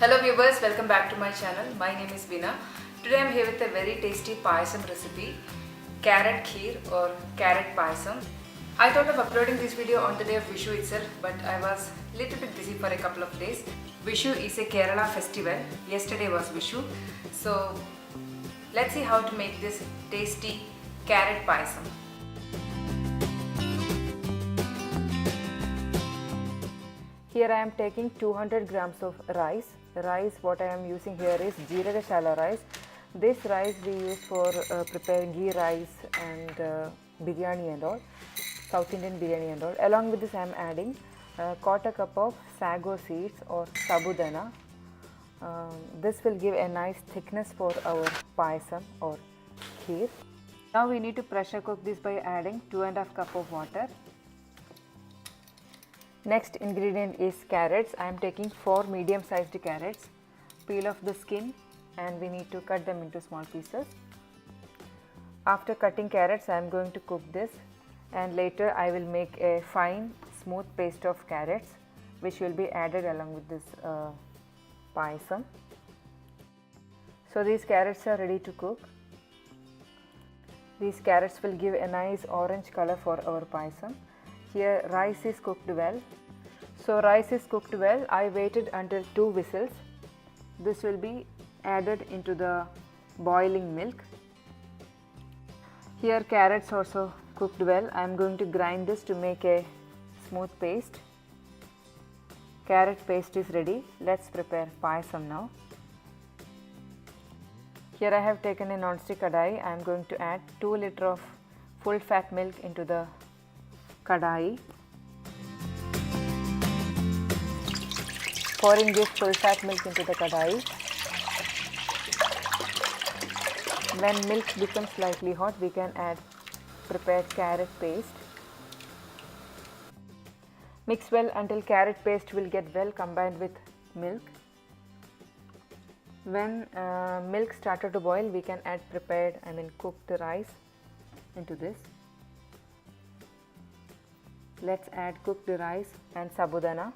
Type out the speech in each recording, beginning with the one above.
Hello viewers, welcome back to my channel. My name is Veena. Today I am here with a very tasty payasam recipe, carrot kheer or carrot payasam. I thought of uploading this video on the day of Vishu itself, but I was a little bit busy for a couple of days. Vishu is a Kerala festival. Yesterday was Vishu. So let's see how to make this tasty carrot payasam. Here I am taking 200 grams of rice. Rice what I am using here is jeerakasala rice. This rice we use for preparing ghee rice and biryani and all, South Indian biryani and all. Along with this I am adding quarter cup of SAGO seeds or sabudana. This will give a nice thickness for our payasam or kheer. Now we need to pressure cook this by adding 2.5 cup of water. Next ingredient is carrots. I am taking 4 medium sized carrots. Peel off the skin and we need to cut them into small pieces. After cutting carrots I am going to cook this, and later I will make a fine smooth paste of carrots which will be added along with this payasam. So these carrots are ready to cook. These carrots will give a nice orange color for our payasam. Here rice is cooked well. So rice is cooked well. I waited until 2 whistles. This will be added into the boiling milk. Here carrots also cooked well. I am going to grind this to make a smooth paste. Carrot paste is ready. Let's prepare payasam now. Here I have taken a non-stick kadai. I am going to add 2 liters of full fat milk into the kadai. Pouring this full fat milk into the kadai. When milk becomes slightly hot, we can add prepared carrot paste. Mix well until carrot paste will get well combined with milk. When milk started to boil, we can add cooked rice into this. Let's add cooked rice and sabudana.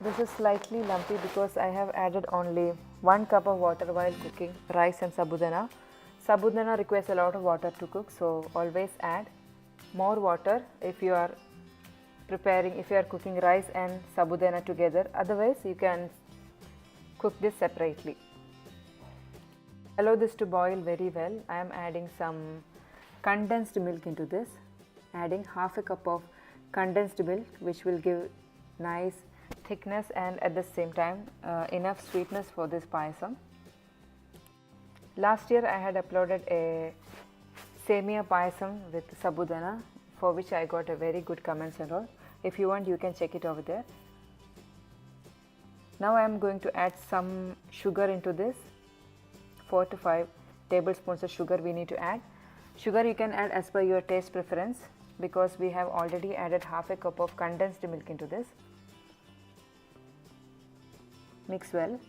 This is slightly lumpy because I have added only 1 cup of water while cooking rice and sabudana. Sabudana requires a lot of water to cook, so always add more water if you are cooking rice and sabudana together. Otherwise you can cook this separately. Allow this to boil very well. I am adding some condensed milk into this. Adding half a cup of condensed milk which will give nice thickness and at the same time enough sweetness for this payasam. Last year I had uploaded a semiya payasam with sabudana, for which I got a very good comments and all. If you want, you can check it over there. Now I am going to add some sugar into this. 4 to 5 tablespoons of sugar we need to add. Sugar you can add as per your taste preference, because we have already added half a cup of condensed milk into this. Mix well.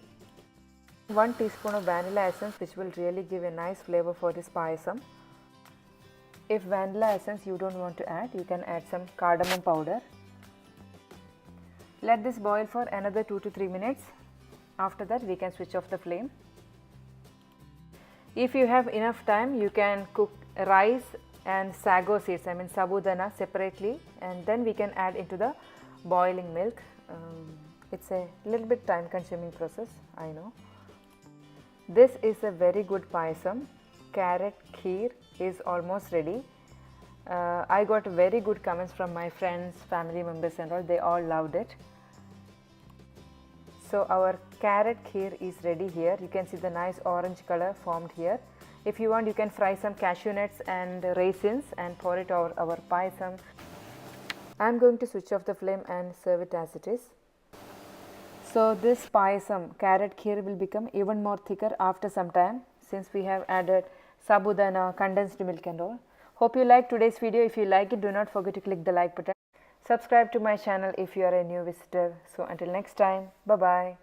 1 teaspoon of vanilla essence, which will really give a nice flavor for this payasam. If vanilla essence you don't want to add, you can add some cardamom powder. Let this boil for another 2 to 3 minutes. After that we can switch off the flame. If you have enough time, you can cook rice and sago seeds, sabudana separately, and then we can add into the boiling milk. It's a little bit time consuming process, I know. This is a very good payasam. Carrot kheer is almost ready. I got very good comments from my friends, family members and all. They all loved it. So our carrot kheer is ready here. You can see the nice orange color formed here. If you want, you can fry some cashew nuts and raisins and pour it over our payasam. I am going to switch off the flame and serve it as it is. So this payasam, carrot kheer, will become even more thicker after some time, since we have added sabudana, condensed milk and all. Hope you liked today's video. If you like it, do not forget to click the like button. Subscribe to my channel if you are a new visitor. So until next time, bye bye.